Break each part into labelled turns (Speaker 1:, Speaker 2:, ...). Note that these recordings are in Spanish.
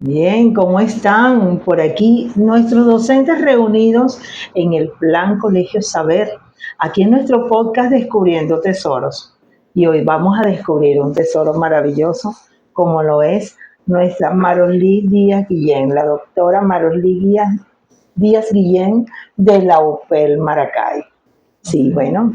Speaker 1: Bien, ¿cómo están? Por aquí nuestros docentes reunidos en el Plan Colegio Saber, aquí en nuestro podcast Descubriendo Tesoros. Y hoy vamos a descubrir un tesoro maravilloso, como lo es nuestra Marolí Díaz Guillén, la doctora Marolí Díaz Guillén de la UPEL Maracay. Sí, bueno,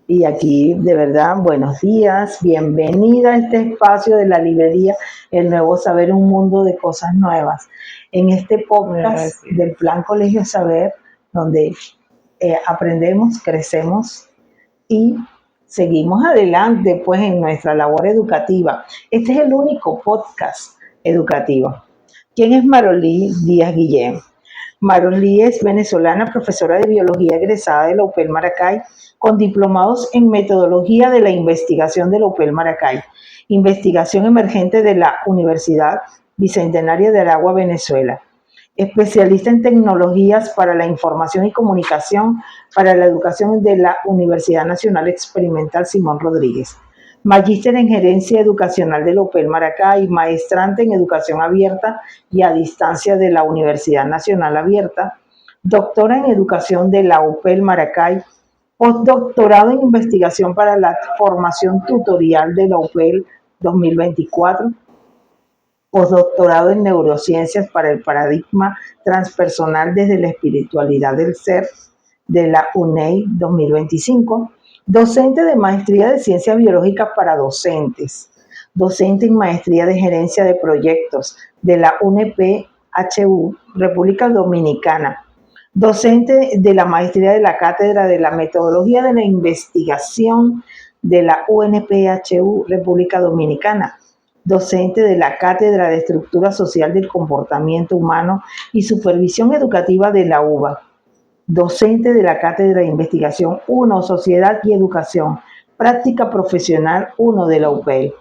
Speaker 1: y aquí de verdad, buenos días, bienvenida a este espacio de la librería El Nuevo Saber, un mundo de cosas nuevas. En este podcast del Plan Colegio Saber, donde aprendemos, crecemos y seguimos adelante pues en nuestra labor educativa. Este es el único podcast educativo. ¿Quién es Marolí Díaz Guillén? Marolí es venezolana, profesora de biología egresada de la UPEL Maracay, con diplomados en metodología de la investigación de la UPEL Maracay, investigación emergente de la Universidad Bicentenaria de Aragua, Venezuela, especialista en tecnologías para la información y comunicación para la educación de la Universidad Nacional Experimental Simón Rodríguez, magíster en gerencia educacional de la UPEL Maracay, maestrante en educación abierta y a distancia de la Universidad Nacional Abierta, doctora en educación de la UPEL Maracay, postdoctorado en investigación para la formación tutorial de la UPEL 2024, postdoctorado en neurociencias para el paradigma transpersonal desde la espiritualidad del ser de la UNEI 2025, docente de maestría de ciencias biológicas para docentes, docente en maestría de gerencia de proyectos de la UNPHU, República Dominicana, docente de la maestría de la cátedra de la metodología de la investigación de la UNPHU, República Dominicana, docente de la Cátedra de Estructura Social del Comportamiento Humano y Supervisión Educativa de la UBA, docente de la Cátedra de Investigación 1, Sociedad y Educación, Práctica Profesional 1 de la UPEL,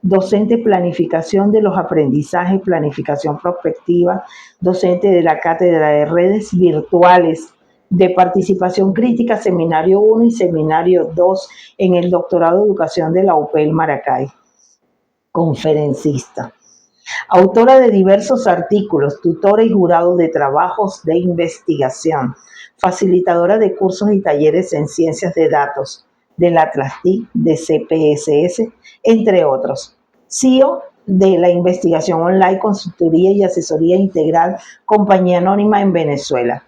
Speaker 1: docente Planificación de los Aprendizajes, Planificación Prospectiva, docente de la Cátedra de Redes Virtuales de Participación Crítica, Seminario 1 y Seminario 2 en el Doctorado de Educación de la UPEL Maracay, conferencista, autora de diversos artículos, tutora y jurado de trabajos de investigación, facilitadora de cursos y talleres en ciencias de datos, del Atlas TIC, de CPSS, entre otros. CEO de la investigación online, consultoría y asesoría integral, compañía anónima en Venezuela.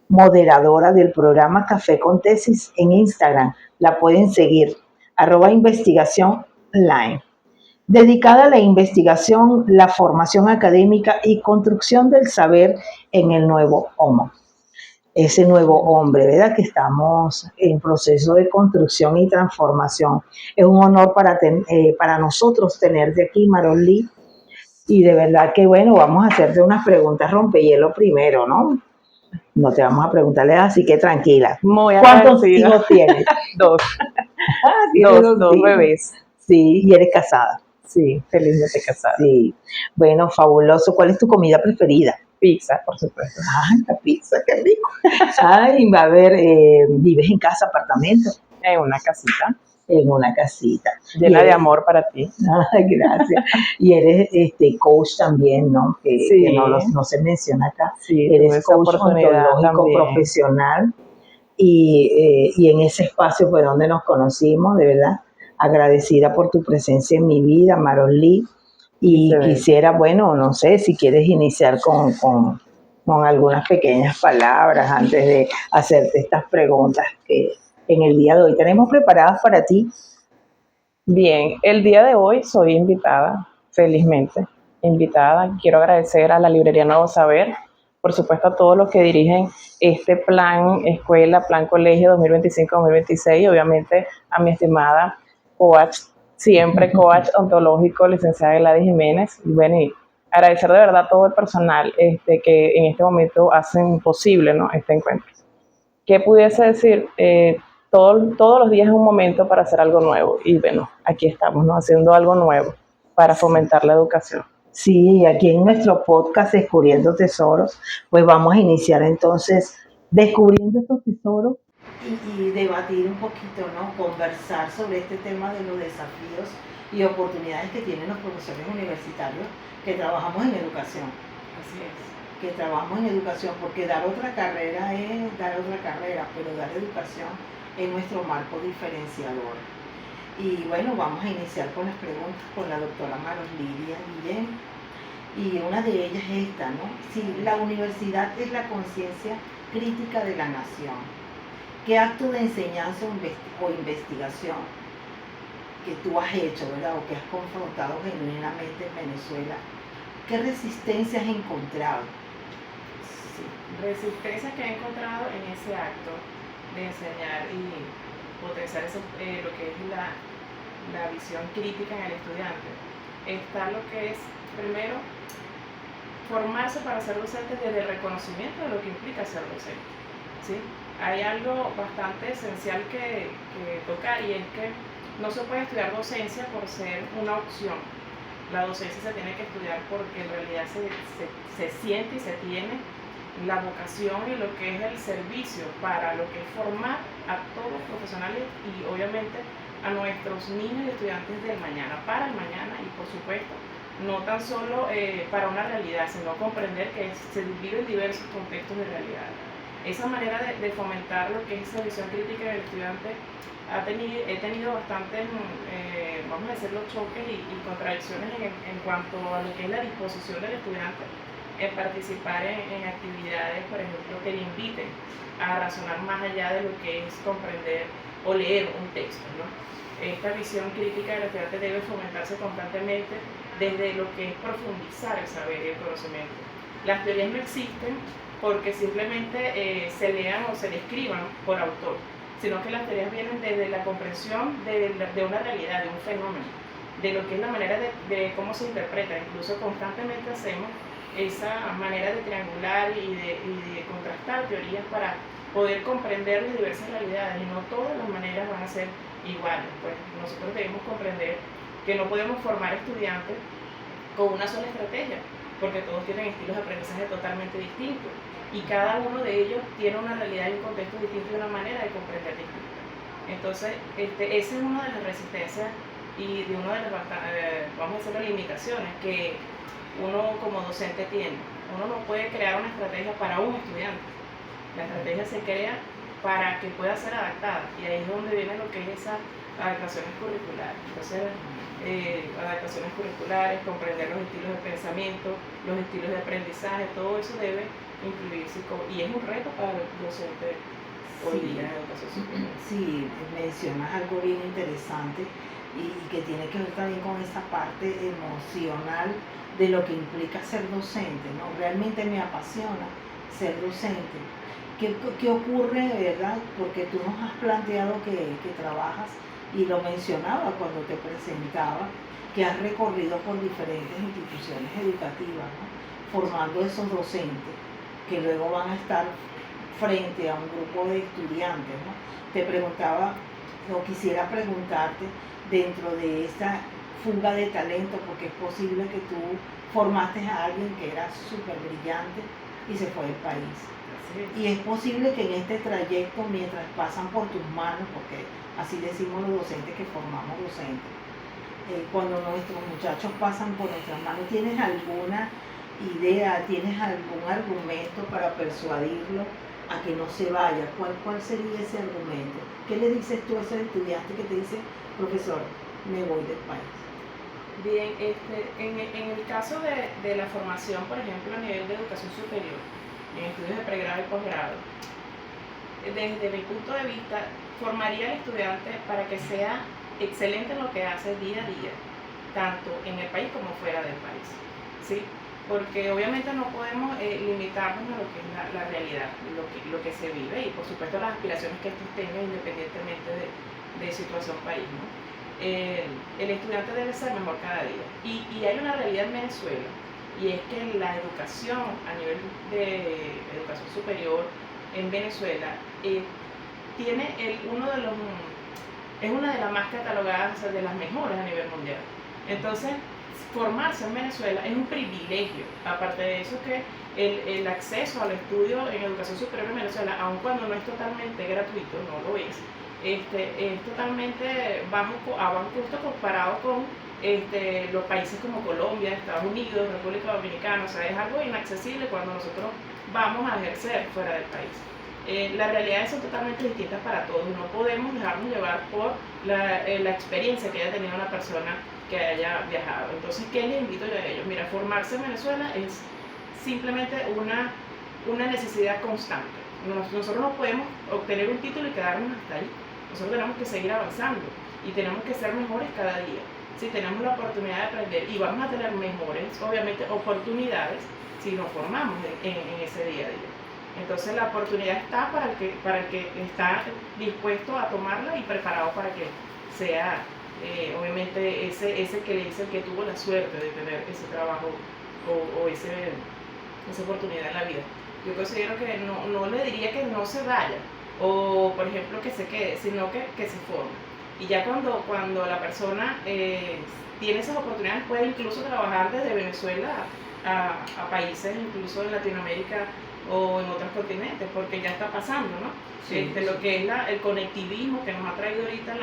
Speaker 1: Moderadora del programa Café con Tesis en Instagram. La pueden seguir, @investigación online. Dedicada a la investigación, la formación académica y construcción del saber en el nuevo homo. Ese nuevo hombre, ¿verdad? Que estamos en proceso de construcción y transformación. Es un honor para nosotros tenerte aquí, Marolí. Y de verdad que, bueno, vamos a hacerte unas preguntas rompehielo primero, ¿no? No te vamos a preguntarle, así que tranquila.
Speaker 2: Muy
Speaker 1: ¿Cuántos
Speaker 2: agradecida.
Speaker 1: hijos tienes?
Speaker 2: Dos. Dos
Speaker 1: hijos.
Speaker 2: Bebés.
Speaker 1: Sí, y eres casada.
Speaker 2: Sí, felizmente casada.
Speaker 1: Sí, bueno, fabuloso. ¿Cuál es tu comida preferida?
Speaker 2: Pizza, por supuesto.
Speaker 1: Ay, la pizza, qué rico. Ay, a ver, ¿vives en casa, apartamento?
Speaker 2: En una casita.
Speaker 1: En una casita.
Speaker 2: Llena de amor para ti.
Speaker 1: Ay, gracias. Y eres coach también, ¿no?
Speaker 2: Sí.
Speaker 1: Que no se menciona acá.
Speaker 2: Sí,
Speaker 1: Eres coach ontológico
Speaker 2: también.
Speaker 1: Profesional. Y en ese espacio fue donde nos conocimos, de verdad. Agradecida por tu presencia en mi vida, Marolí. Y quisiera, bueno, no sé, si quieres iniciar con algunas pequeñas palabras antes de hacerte estas preguntas que en el día de hoy tenemos preparadas para ti.
Speaker 2: Bien, el día de hoy soy invitada, felizmente invitada. Quiero agradecer a la librería Nuevo Saber, por supuesto a todos los que dirigen este plan escuela, plan colegio 2025-2026, y obviamente a mi estimada coach, siempre coach ontológico, licenciada Gladys Jiménez. Y bueno, y agradecer de verdad a todo el personal que en este momento hacen posible, ¿no?, este encuentro. ¿Qué pudiese decir? Todos los días es un momento para hacer algo nuevo, y bueno, aquí estamos, ¿no?, haciendo algo nuevo para fomentar la educación.
Speaker 1: Sí, aquí en nuestro podcast Descubriendo Tesoros, pues vamos a iniciar entonces descubriendo estos tesoros y debatir un poquito, ¿no? Conversar sobre este tema de los desafíos y oportunidades que tienen los profesores universitarios que trabajamos en educación.
Speaker 2: Así es.
Speaker 1: Que trabajamos en educación, porque dar otra carrera es dar otra carrera, pero dar educación es nuestro marco diferenciador. Y bueno, vamos a iniciar con las preguntas con la doctora Maros Lidia Guillén. Y una de ellas es esta, ¿no? Si la universidad es la conciencia crítica de la nación, ¿qué acto de enseñanza o investigación que tú has hecho, ¿verdad? O que has confrontado genuinamente en Venezuela, qué resistencia has encontrado?
Speaker 2: Sí, resistencia que he encontrado en ese acto de enseñar y potenciar lo que es la visión crítica en el estudiante. Está lo que es, primero, formarse para ser docente desde el reconocimiento de lo que implica ser docente, ¿sí? Hay algo bastante esencial que tocar, y es que no se puede estudiar docencia por ser una opción. La docencia se tiene que estudiar porque en realidad se siente y se tiene la vocación y lo que es el servicio para lo que es formar a todos los profesionales y obviamente a nuestros niños y estudiantes del mañana, para el mañana, y por supuesto no tan solo para una realidad, sino comprender que se divide en diversos contextos de realidad. Esa manera de fomentar lo que es esa visión crítica del estudiante he tenido bastantes, vamos a decirlo, choques y contradicciones en cuanto a lo que es la disposición del estudiante en participar en actividades, por ejemplo, que le inviten a razonar más allá de lo que es comprender o leer un texto, ¿no? Esta visión crítica del estudiante debe fomentarse constantemente desde lo que es profundizar el saber y el conocimiento. Las teorías no existen porque simplemente se lean o se describan por autor, sino que las teorías vienen desde la comprensión de una realidad, de un fenómeno, de lo que es la manera de cómo se interpreta. Incluso constantemente hacemos esa manera de triangular y de contrastar teorías para poder comprender las diversas realidades, y no todas las maneras van a ser iguales. Pues nosotros debemos comprender que no podemos formar estudiantes con una sola estrategia, porque todos tienen estilos de aprendizaje totalmente distintos y cada uno de ellos tiene una realidad y un contexto distinto y una manera de comprender distinta. Entonces, esa es una de las resistencias y de una de las, vamos a decirlo, limitaciones que uno como docente tiene. Uno no puede crear una estrategia para un estudiante. La estrategia se crea para que pueda ser adaptada, y ahí es donde viene lo que es esas adaptaciones curriculares. Entonces, adaptaciones curriculares, comprender los estilos de pensamiento, los estilos de aprendizaje, todo eso debe incluirse, y es un reto para el docente hoy día en educación superior.
Speaker 1: Sí, mencionas algo bien interesante y que tiene que ver también con esa parte emocional de lo que implica ser docente, ¿no? Realmente me apasiona ser docente. ¿Qué ocurre, verdad? Porque tú nos has planteado que trabajas, y lo mencionaba cuando te presentaba, que has recorrido por diferentes instituciones educativas, ¿no? Formando esos docentes que luego van a estar frente a un grupo de estudiantes, ¿no? Te preguntaba, o quisiera preguntarte, dentro de esa fuga de talento, porque es posible que tú formaste a alguien que era súper brillante y se fue del país. Y es posible que en este trayecto, mientras pasan por tus manos, porque así decimos los docentes que formamos docentes, cuando nuestros muchachos pasan por nuestras manos, ¿tienes alguna idea, tienes algún argumento para persuadirlo a que no se vaya? ¿Cuál sería ese argumento? ¿Qué le dices tú a ese estudiante que te dice, profesor, me voy del país?
Speaker 2: Bien, en el caso de la formación, por ejemplo, a nivel de educación superior, en estudios de pregrado y posgrado, desde mi punto de vista, formaría al estudiante para que sea excelente en lo que hace día a día, tanto en el país como fuera del país, ¿sí? Porque obviamente no podemos limitarnos a lo que es la realidad, lo que se vive, y por supuesto las aspiraciones que estos tengan independientemente de situación país, ¿no? El estudiante debe ser mejor cada día. Y hay una realidad en Venezuela, y es que la educación a nivel de educación superior en Venezuela tiene es una de las más catalogadas, o sea, de las mejores a nivel mundial. Entonces, formarse en Venezuela es un privilegio. Aparte de eso, que el acceso al estudio en educación superior en Venezuela, aun cuando no es totalmente gratuito, no lo es totalmente a bajo costo comparado con los países como Colombia, Estados Unidos, República Dominicana. O sea, es algo inaccesible cuando nosotros vamos a ejercer fuera del país. Las realidades son totalmente distintas para todos. No podemos dejarnos llevar por la experiencia que haya tenido una persona que haya viajado. Entonces, ¿qué les invito yo a ellos? Mira, formarse en Venezuela es simplemente una necesidad constante. Nosotros no podemos obtener un título y quedarnos hasta ahí. Nosotros tenemos que seguir avanzando y tenemos que ser mejores cada día. Si tenemos la oportunidad de aprender, y vamos a tener mejores, obviamente, oportunidades si nos formamos en ese día a día. Entonces la oportunidad está para el que está dispuesto a tomarla y preparado para que sea, obviamente, ese que le dice el que tuvo la suerte de tener ese trabajo o esa oportunidad en la vida. Yo considero que no le diría que no se vaya o, por ejemplo, que se quede, sino que se forme. Y ya cuando la persona tiene esas oportunidades, puede incluso trabajar desde Venezuela a países, incluso en Latinoamérica o en otros continentes, porque ya está pasando, ¿no? Sí, sí. Lo que es el conectivismo que nos ha traído ahorita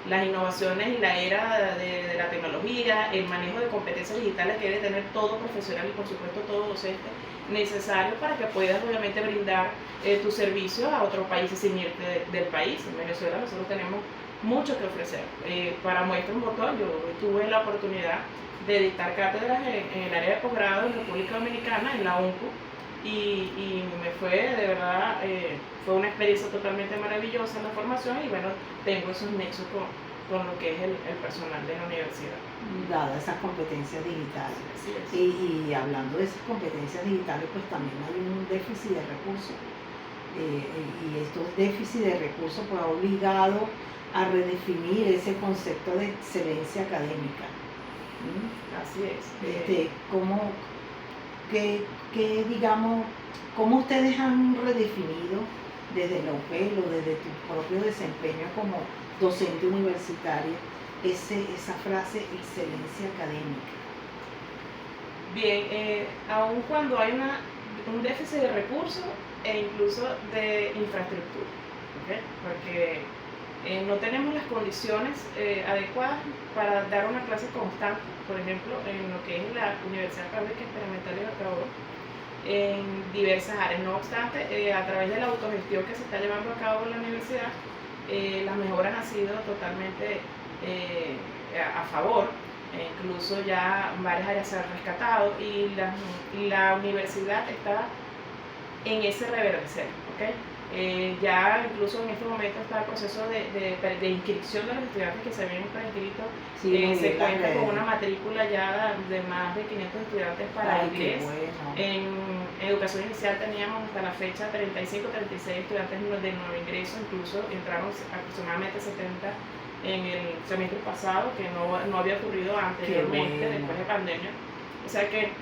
Speaker 2: las innovaciones y la era de la tecnología, el manejo de competencias digitales que debe tener todo profesional y por supuesto todo docente necesario para que puedas obviamente brindar tus servicios a otros países sin irte del país. En Venezuela nosotros tenemos mucho que ofrecer. Para muestra un botón, yo tuve la oportunidad de dictar cátedras en el área de posgrado en República Dominicana, en la UNCU, y me fue de verdad, fue una experiencia totalmente maravillosa en la formación y bueno, tengo esos nexos con lo que es el personal de la universidad.
Speaker 1: Dadas esas competencias digitales. Y hablando de esas competencias digitales, pues también hay un déficit de recursos. Y estos déficits de recursos pues ha obligado a redefinir ese concepto de excelencia académica.
Speaker 2: Así es.
Speaker 1: ¿Cómo ustedes han redefinido desde la UPEL o desde tu propio desempeño como docente universitaria esa frase excelencia académica?
Speaker 2: Bien, aun cuando hay un déficit de recursos e incluso de infraestructura, ¿okay? Porque no tenemos las condiciones adecuadas para dar una clase constante, por ejemplo, en lo que es la Universidad Católica Experimental Libertador, en diversas áreas. No obstante, a través de la autogestión que se está llevando a cabo en la universidad, las mejoras han sido totalmente a favor. Incluso ya varias áreas se han rescatado y la universidad está en ese reverdecer, ¿okay? Ya incluso en este momento está el proceso de inscripción de los estudiantes que se habían preinscrito. Se cuenta con una matrícula ya de más de 500 estudiantes para inglés. Bueno. En educación inicial teníamos hasta la fecha 35, 36 estudiantes de nuevo ingreso, incluso entraron aproximadamente 70 en el semestre pasado, que no había ocurrido anteriormente, bueno, después de pandemia. O sea que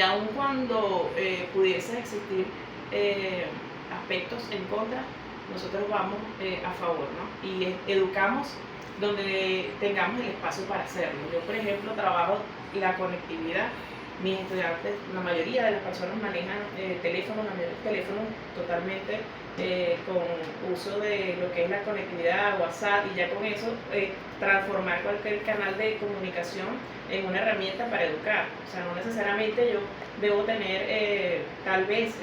Speaker 2: aun cuando pudiese existir aspectos en contra, nosotros vamos a favor, ¿no? Y educamos donde tengamos el espacio para hacerlo. Yo, por ejemplo, trabajo la conectividad. Mis estudiantes, la mayoría de las personas manejan teléfonos totalmente con uso de lo que es la conectividad, WhatsApp, y ya con eso transformar cualquier canal de comunicación en una herramienta para educar. O sea, no necesariamente yo debo tener tal vez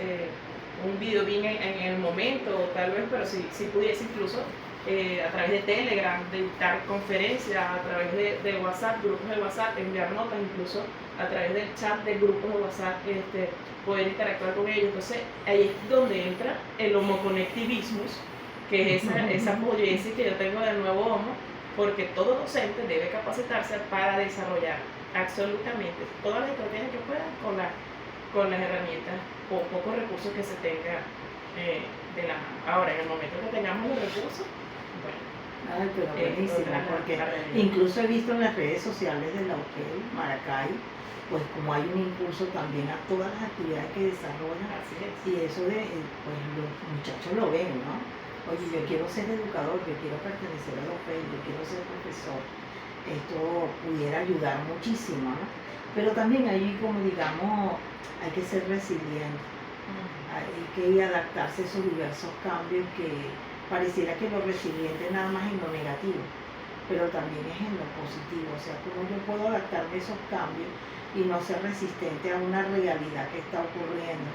Speaker 2: un video bien en el momento, tal vez, pero si pudiese incluso a través de Telegram, de dictar conferencias, a través de WhatsApp, grupos de WhatsApp, enviar notas, incluso a través del chat de grupos de WhatsApp, poder interactuar con ellos. Entonces ahí es donde entra el homoconectivismo, que es esa polleza que yo tengo del nuevo homo, porque todo docente debe capacitarse para desarrollar absolutamente todas las estrategias que pueda con las herramientas o pocos recursos que se tenga de la mano. Ahora, en el momento que tengamos los recursos, bueno.
Speaker 1: Ay, pero buenísimo, porque incluso he visto en las redes sociales de la UPEL, Maracay, pues como hay un impulso también a todas las actividades que desarrollan, y eso pues los muchachos lo ven, ¿no? Oye, yo quiero ser educador, yo quiero pertenecer a la UPEL, yo quiero ser profesor. Esto pudiera ayudar muchísimo, ¿no? Pero también ahí, como digamos, hay que ser resiliente, hay que adaptarse a esos diversos cambios que pareciera que lo resiliente nada más en lo negativo. pero también es en lo positivo, o sea, cómo yo puedo adaptarme a esos cambios y no ser resistente a una realidad que está ocurriendo.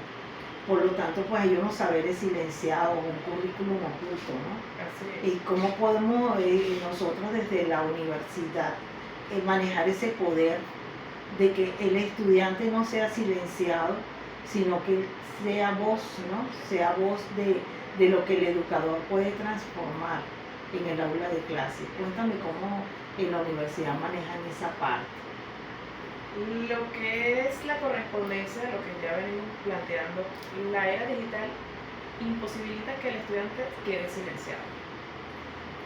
Speaker 1: Por lo tanto, pues hay unos saberes silenciados, un currículum oculto, ¿no?
Speaker 2: Así
Speaker 1: Y cómo podemos nosotros desde la universidad manejar ese poder de que el estudiante no sea silenciado, sino que sea voz, ¿no? Sea voz de lo que el educador puede transformar en el aula de clase. Cuéntame cómo en la universidad manejan esa parte.
Speaker 2: Lo que es la correspondencia, lo que ya venimos planteando, la era digital imposibilita que el estudiante quede silenciado.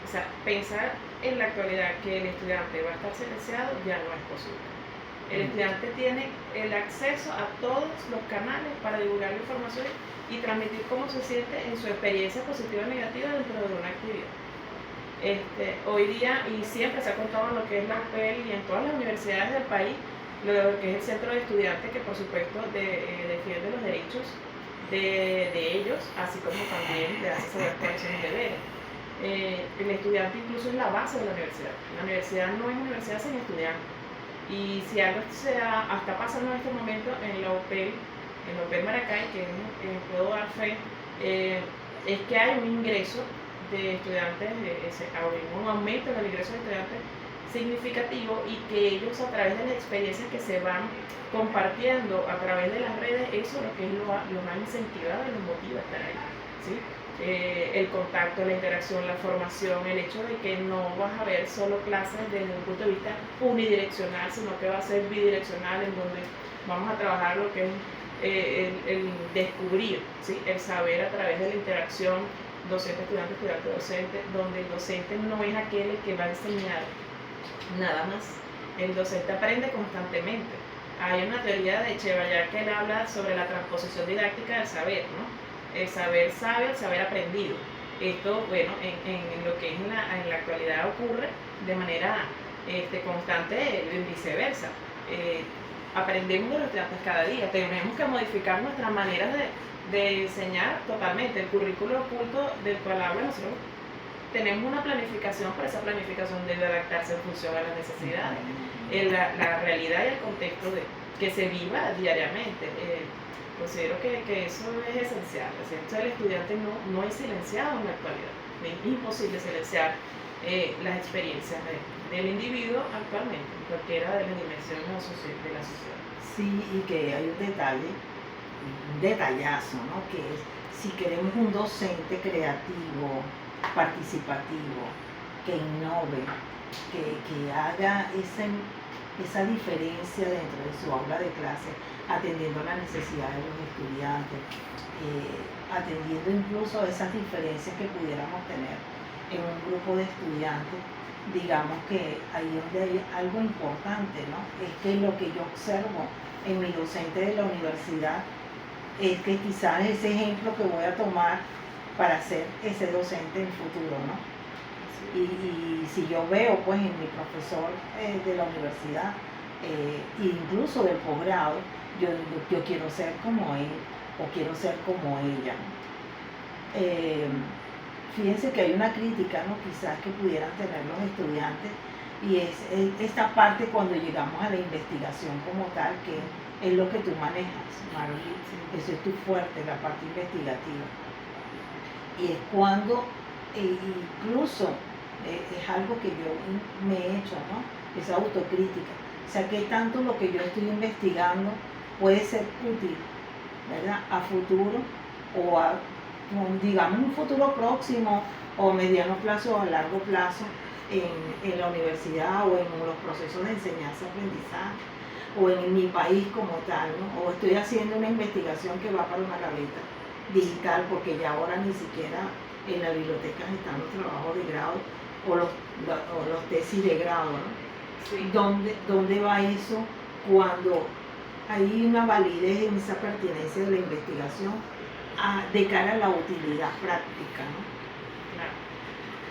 Speaker 2: O sea, pensar en la actualidad que el estudiante va a estar silenciado ya no es posible. El estudiante tiene el acceso a todos los canales para divulgar la información y transmitir cómo se siente en su experiencia positiva o negativa dentro de una actividad. Hoy día, y siempre se ha contado en lo que es la UPEL y en todas las universidades del país, lo que es el centro de estudiantes, que por supuesto defiende los derechos de ellos, así como también le hace saber cuáles son los deberes. El estudiante incluso es la base de la universidad. La universidad no es universidad sin estudiantes. Y si algo está pasando en este momento en la UPEL Maracay, que puedo dar fe, es que hay un ingreso de estudiantes, un aumento en el ingreso de estudiantes significativo, y que ellos, a través de las experiencias que se van compartiendo a través de las redes, eso es lo que los ha incentivado y los motiva a estar ahí, ¿sí? El contacto, la interacción, la formación, el hecho de que no vas a ver solo clases desde un punto de vista unidireccional, sino que va a ser bidireccional, en donde vamos a trabajar lo que es el descubrir, ¿sí? El saber a través de la interacción docente-estudiante, estudiante-docente, donde el docente no es aquel que va a enseñar nada más. El docente aprende constantemente. Hay una teoría de Chevallar que él habla sobre la transposición didáctica del saber, ¿no? El saber sabe, el saber aprendido. Esto, bueno, en lo que es en la actualidad ocurre de manera constante, viceversa. Aprendemos de los estudiantes cada día. Tenemos que modificar nuestras maneras de enseñar totalmente. El currículo oculto del cual habla, nosotros tenemos una planificación, pero esa planificación debe adaptarse en función a las necesidades, la realidad y el contexto que se viva diariamente. Considero que eso es esencial. El estudiante no es silenciado en la actualidad. Es imposible silenciar las experiencias del individuo actualmente, en cualquiera de las dimensiones de la sociedad.
Speaker 1: Sí, y que hay un detallazo, ¿no? Que es, si queremos un docente creativo, participativo, que innove, que haga esa diferencia dentro de su aula de clase, atendiendo las necesidades de los estudiantes, atendiendo incluso esas diferencias que pudiéramos tener en un grupo de estudiantes. Digamos que ahí es donde hay algo importante, ¿no? Es que lo que yo observo en mi docente de la universidad es que quizás ese ejemplo que voy a tomar para ser ese docente en el futuro, ¿no? Y si yo veo pues en mi profesor de la universidad, incluso del posgrado, yo quiero ser como él o quiero ser como ella. Fíjense que hay una crítica, ¿no? Quizás que pudieran tener los estudiantes, y es esta parte cuando llegamos a la investigación como tal, que es lo que tú manejas, Marley. Eso es tu fuerte, la parte investigativa. Y es cuando incluso es algo que yo me he hecho, ¿no? Esa autocrítica. O sea, que tanto lo que yo estoy investigando puede ser útil, ¿verdad? A futuro, o a, digamos, un futuro próximo, o mediano plazo o a largo plazo, en la universidad o en los procesos de enseñanza-aprendizaje, o en mi país como tal, ¿no? O estoy haciendo una investigación que va para una gaveta digital, porque ya ahora ni siquiera en las bibliotecas están los trabajos de grado o los tesis de grado, ¿no? Sí. ¿Dónde va eso cuando hay una validez en esa pertinencia de la investigación de cara a la utilidad práctica, ¿no?
Speaker 2: Claro.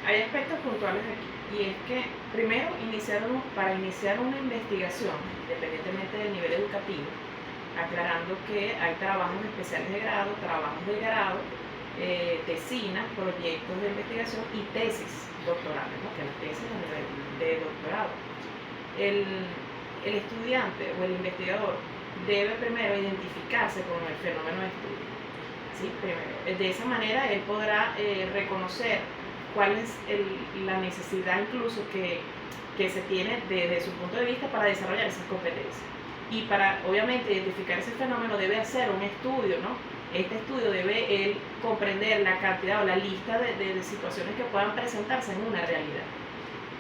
Speaker 2: Hay aspectos puntuales aquí, y es que primero para iniciar una investigación, independientemente del nivel educativo, aclarando que hay trabajos especiales de grado, trabajos de grado, tesinas, proyectos de investigación y tesis doctorales, ¿no? Que las tesis a nivel de doctorado. El estudiante o el investigador debe primero identificarse con el fenómeno de estudio. ¿Sí? Primero. De esa manera él podrá reconocer cuál es la necesidad incluso que se tiene desde su punto de vista para desarrollar esas competencias. Y para, obviamente, identificar ese fenómeno debe hacer un estudio, ¿no? Este estudio debe él comprender la cantidad o la lista de situaciones que puedan presentarse en una realidad.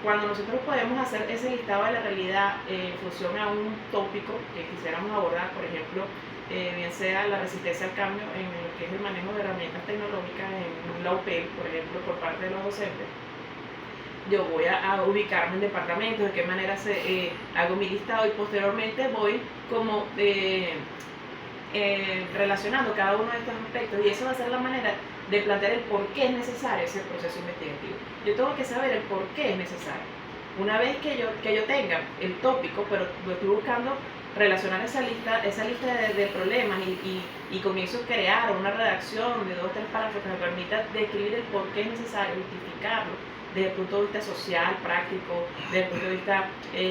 Speaker 2: Cuando nosotros podemos hacer ese listado de la realidad en función a un tópico que quisiéramos abordar, por ejemplo, bien sea la resistencia al cambio en lo que es el manejo de herramientas tecnológicas en la UPEL, por ejemplo, por parte de los docentes, yo voy a ubicarme en departamentos, de qué manera hago mi listado y posteriormente voy como relacionando cada uno de estos aspectos, y eso va a ser la manera de plantear el por qué es necesario ese proceso investigativo. Yo tengo que saber el por qué es necesario. Una vez que yo tenga el tópico, pero lo estoy buscando relacionar esa lista de problemas y comienzo a crear una redacción de 2 o 3 párrafos que me permita describir el por qué es necesario, justificarlo desde el punto de vista social, práctico, desde el punto de vista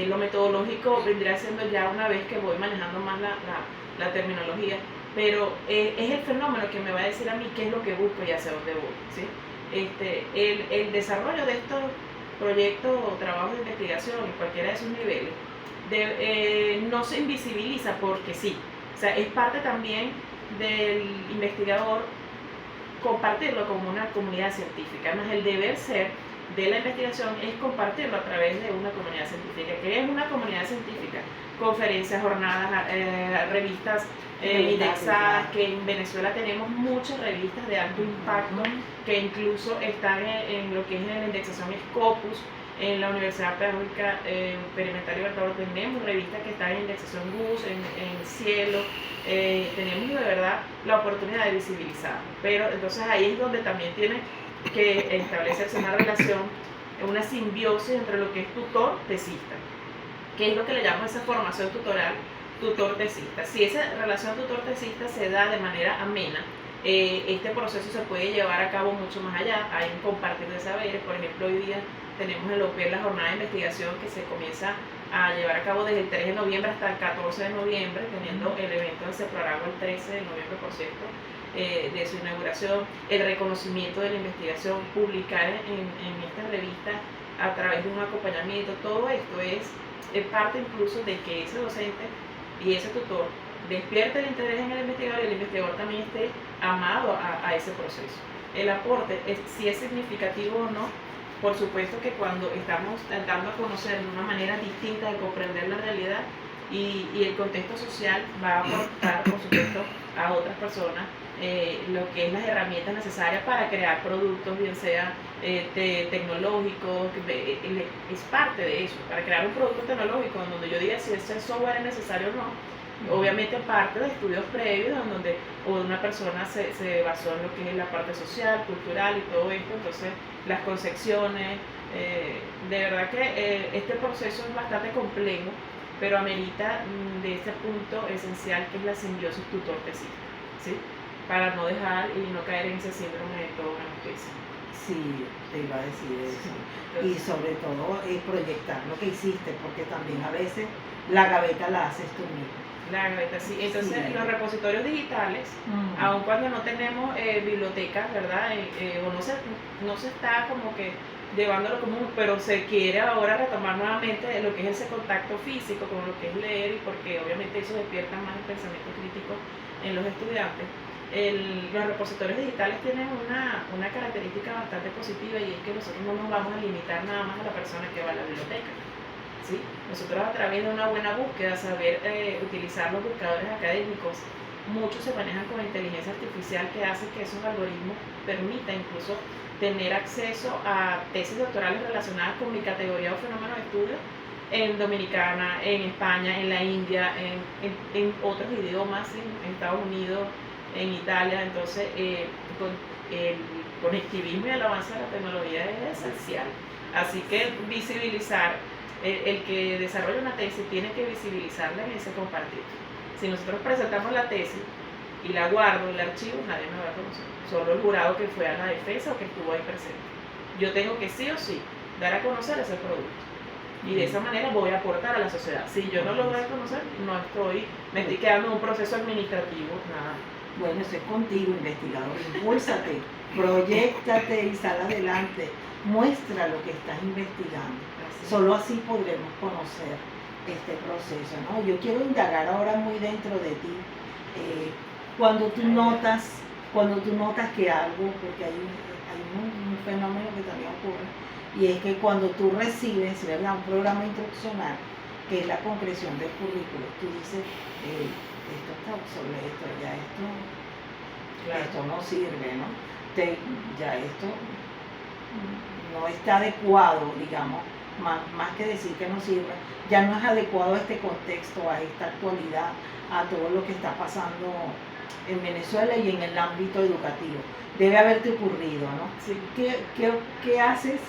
Speaker 2: lo metodológico vendría siendo ya una vez que voy manejando más la terminología, pero es el fenómeno que me va a decir a mí qué es lo que busco y hacia dónde voy, ¿sí? El desarrollo de estos proyectos o trabajos de investigación en cualquiera de sus niveles no se invisibiliza porque sí, o sea, es parte también del investigador compartirlo como una comunidad científica. Además, el deber ser de la investigación es compartirlo a través de una comunidad científica. ¿Qué es una comunidad científica? Conferencias, jornadas, revistas indexadas, que en Venezuela tenemos muchas revistas de alto impacto que incluso están en lo que es en la indexación Scopus. En la Universidad Pedagógica Experimental Libertador tenemos revistas que están en indexación GUS, en Cielo. Tenemos de verdad la oportunidad de visibilizar, pero entonces ahí es donde también tiene que establecerse una relación, una simbiosis entre lo que es tutor-tesista, que es lo que le llamo esa formación tutoral, tutor-tesista. Si esa relación tutor-tesista se da de manera amena, este proceso se puede llevar a cabo mucho más allá. Hay un compartir de saberes. Por ejemplo, hoy día tenemos en la UPEL la jornada de investigación que se comienza a llevar a cabo desde el 3 de noviembre hasta el 14 de noviembre, teniendo el evento del CEPROARAGO el 13 de noviembre, por cierto, de su inauguración, el reconocimiento de la investigación, publicar en esta revista a través de un acompañamiento. Todo esto es parte incluso de que ese docente y ese tutor despierte el interés en el investigador y el investigador también esté amado a ese proceso. El aporte, si es significativo o no, por supuesto que cuando estamos dando a conocer de una manera distinta de comprender la realidad y el contexto social, va a aportar, por supuesto, a otras personas lo que es las herramientas necesarias para crear productos, bien sea tecnológicos, es parte de eso, para crear un producto tecnológico en donde yo diga si ese software es necesario o no. Obviamente parte de estudios previos en donde una persona se basó en lo que es la parte social, cultural y todo esto, entonces las concepciones, de verdad que este proceso es bastante complejo, pero amerita de este punto esencial que es la simbiosis tutor-tesista, ¿sí? Para no dejar y no caer en ese síndrome de todo una especie.
Speaker 3: Sí, te iba a decir eso.
Speaker 2: Sí.
Speaker 3: Y sobre todo proyectar lo que hiciste, porque también a veces la gaveta la haces tú mismo.
Speaker 2: La gaveta, sí. Entonces,
Speaker 3: Sí.
Speaker 2: los repositorios digitales, aun cuando no tenemos bibliotecas, ¿verdad? O no se está como que llevándolo común, pero se quiere ahora retomar nuevamente lo que es ese contacto físico con lo que es leer, y porque obviamente eso despierta más el pensamiento crítico en los estudiantes. Los repositorios digitales tienen una característica bastante positiva, y es que nosotros no nos vamos a limitar nada más a la persona que va a la biblioteca. ¿Sí? Nosotros, a través de una buena búsqueda, saber utilizar los buscadores académicos, muchos se manejan con inteligencia artificial, que hace que esos algoritmos permitan incluso tener acceso a tesis doctorales relacionadas con mi categoría o fenómeno de estudio en Dominicana, en España, en la India, en otros idiomas, en Estados Unidos, en Italia. Entonces, con el conectivismo y el avance de la tecnología es esencial. Así que visibilizar, el que desarrolla una tesis tiene que visibilizarla en ese compartir. Si nosotros presentamos la tesis y la guardo, el archivo, nadie me va a conocer. Solo el jurado que fue a la defensa o que estuvo ahí presente. Yo tengo que sí o sí dar a conocer ese producto. Y de esa manera voy a aportar a la sociedad. Si yo no lo doy a conocer, me estoy quedando en un proceso administrativo, nada.
Speaker 3: Bueno, eso es contigo, investigador. Impúlsate, proyéctate y sal adelante. Muestra lo que estás investigando. Solo así podremos conocer este proceso, ¿no? Yo quiero indagar ahora muy dentro de ti. Cuando tú notas que algo, porque hay un fenómeno que también ocurre, y es que cuando tú recibes, ¿verdad?, un programa instruccional, que es la concreción del currículo, tú dices, esto está obsoleto, ya esto no sirve, ¿no? Ya esto no está adecuado, digamos, más que decir que no sirve, ya no es adecuado a este contexto, a esta actualidad, a todo lo que está pasando en Venezuela y en el ámbito educativo. Debe haberte ocurrido, ¿no?
Speaker 2: Sí.
Speaker 3: ¿Qué haces?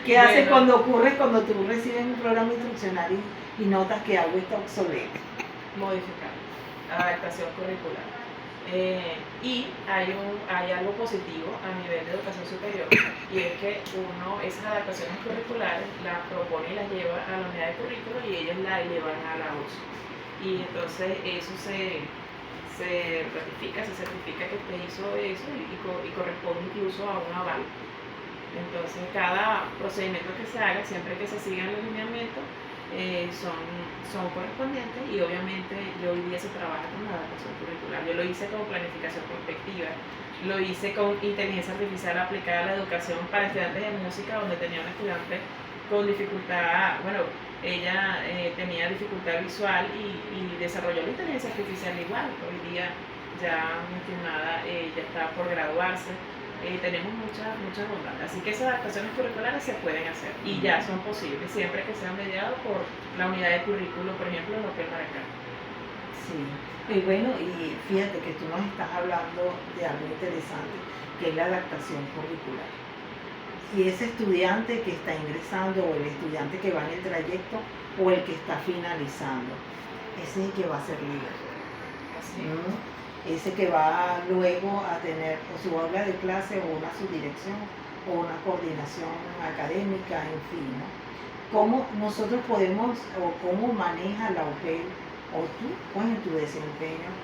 Speaker 3: ¿Qué haces cuando tú recibes un programa instruccional y notas que algo está obsoleto?
Speaker 2: Modificar, adaptación curricular. Y hay algo positivo a nivel de educación superior, y es que uno esas adaptaciones curriculares las propone y las lleva a la unidad de currículo y ellos la llevan a la UCI. Y entonces eso se ratifica, se certifica que usted hizo eso y corresponde incluso a un aval. Entonces cada procedimiento que se haga, siempre que se sigan los lineamientos, son correspondientes, y obviamente yo hoy día se trabaja con la adaptación curricular. Yo lo hice con planificación prospectiva, lo hice con inteligencia artificial aplicada a la educación para estudiantes de música, donde tenía una estudiante con dificultad, bueno, ella tenía dificultad visual y desarrolló la inteligencia artificial igual. Hoy día ya mi estimada ya está por graduarse. Tenemos muchas rondas, así que esas adaptaciones curriculares se pueden hacer y ya son posibles, siempre que sean mediados por la unidad de currículo, por ejemplo, en Hotel Maracay.
Speaker 3: Sí, y bueno, y fíjate que tú nos estás hablando de algo interesante, que es la adaptación curricular. Y ese estudiante que está ingresando, o el estudiante que va en el trayecto, o el que está finalizando, ese es el que va a ser líder.
Speaker 2: Así.
Speaker 3: Ese que va luego a tener o su aula de clase o una subdirección o una coordinación académica, en fin, ¿no? ¿Cómo nosotros podemos, o cómo maneja la UPEL, o tú, pues en tu desempeño,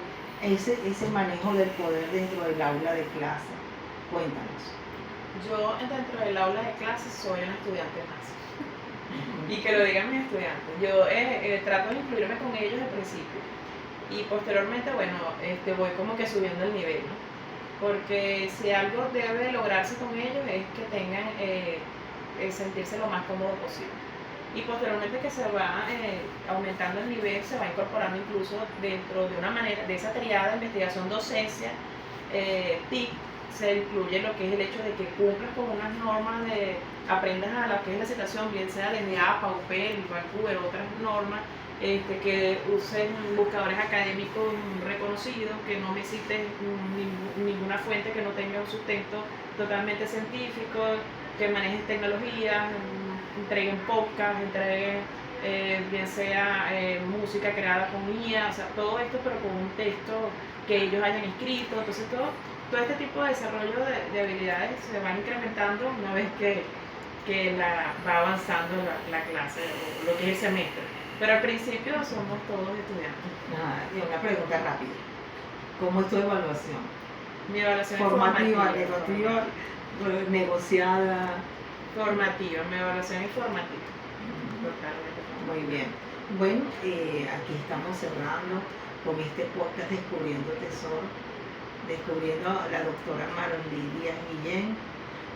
Speaker 3: ese manejo del poder dentro del aula de clase? Cuéntanos.
Speaker 2: Yo dentro del aula de clase soy un estudiante más. Y que lo digan mis estudiantes. Yo trato de incluirme con ellos al principio. Y posteriormente, bueno, voy como que subiendo el nivel, ¿no? Porque si algo debe lograrse con ellos es que tengan, sentirse lo más cómodo posible. Y posteriormente que se va aumentando el nivel, se va incorporando incluso dentro de una manera, de esa triada de investigación, docencia, TIC, se incluye lo que es el hecho de que cumplas con unas normas, aprendas a lo que es la citación, bien sea desde APA, UPEL, Vancouver, otras normas, que usen buscadores académicos reconocidos, que no me citen ninguna fuente que no tenga un sustento totalmente científico, que manejen tecnologías, entreguen podcast, entreguen bien sea música creada con IA, o sea, todo esto pero con un texto que ellos hayan escrito. Entonces todo este tipo de desarrollo de habilidades se va incrementando una vez que va avanzando la clase o lo que es el semestre. Pero al principio somos todos estudiantes.
Speaker 3: Y una pregunta rápida. ¿Cómo es tu evaluación?
Speaker 2: Mi evaluación
Speaker 3: formativa,
Speaker 2: es
Speaker 3: negativa, negociada.
Speaker 2: Formativa, mi evaluación es formativa. Totalmente.
Speaker 3: Muy bien. Bueno, aquí estamos cerrando con este podcast Descubriendo Tesoro, descubriendo a la doctora Marolí Díaz Guillén.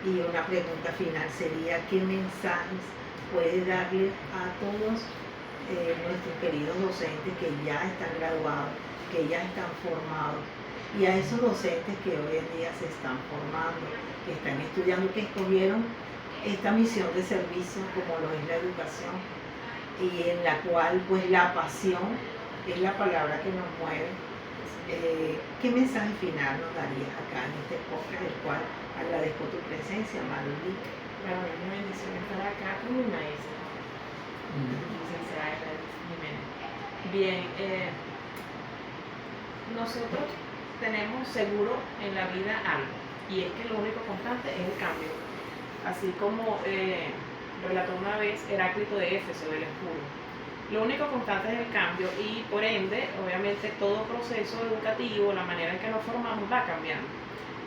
Speaker 3: Y una pregunta final sería, ¿qué mensajes puede darle a todos nuestros queridos docentes que ya están graduados, que ya están formados, y a esos docentes que hoy en día se están formando, que están estudiando, que escogieron esta misión de servicio como lo es la educación, y en la cual pues la pasión es la palabra que nos mueve? ¿Qué mensaje final nos darías acá en este podcast, el cual agradezco tu presencia, Marolí?
Speaker 2: Para mí es una bendición estar acá con mi maestra, licenciada Gladys Jiménez. Bien, nosotros tenemos seguro en la vida algo, y es que lo único constante es el cambio. Así como relató una vez Heráclito de Éfeso, del Escudo. Lo único constante es el cambio y por ende, obviamente, todo proceso educativo, la manera en que nos formamos va cambiando.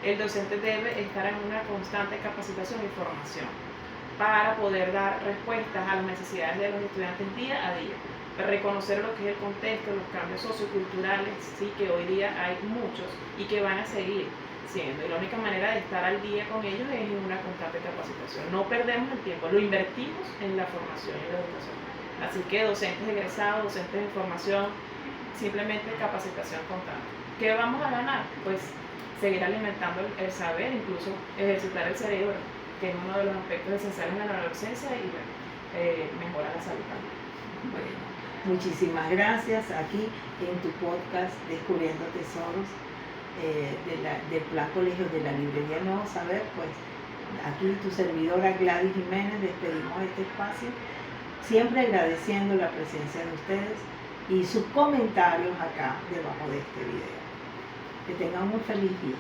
Speaker 2: El docente debe estar en una constante capacitación y formación para poder dar respuestas a las necesidades de los estudiantes día a día, reconocer lo que es el contexto, los cambios socioculturales, ¿sí? Que hoy día hay muchos y que van a seguir siendo. Y la única manera de estar al día con ellos es en una constante capacitación. No perdemos el tiempo, lo invertimos en la formación y la educación. Así que docentes egresados, docentes de formación, simplemente capacitación constante. ¿Qué vamos a ganar? Pues seguir alimentando el saber, incluso ejercitar el cerebro, que es uno de los aspectos esenciales de la adolescencia y bueno, mejora la salud también.
Speaker 3: Bueno, muchísimas gracias aquí en tu podcast Descubriendo Tesoros del Plan Colegios de la Librería Nuevo Saber. Pues aquí tu servidora Gladys Jiménez despedimos este espacio, siempre agradeciendo la presencia de ustedes y sus comentarios acá debajo de este video. Que tengan un feliz día.